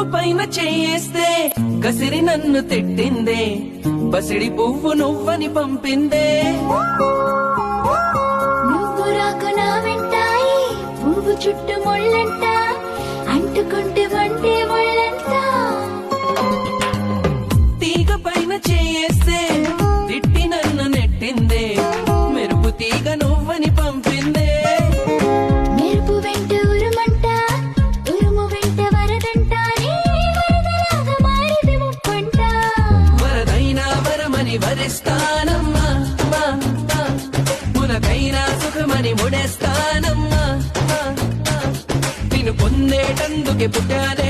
నువ్వు పైన చేయేస్తే కసిరి నన్ను తిట్టిందే, బసిడి పువ్వు నువ్వని పంపిందే. నువ్వు రాక నా వెంటాయి పువ్వు చుట్టూ ముళ్ళంట, అంటుకుంటే వంటే ముళ్ళంట. తీగ పైన చేయేస్తే తిట్టి నన్ను నెట్టిందే, మెరుపు తీగ నువ్వని పంపిందే. మెరుపు వెంట ఉరుమంట, ఉరుము వెంట వరదంట, నీ వరదలాగా మారిది ముప్పంట. వరదైనా వరమని వరిస్తానమ్మా, మునకైనా సుఖమని ముడేస్తానమ్మా. నిన్ను పొందేటందుకే పుట్టానే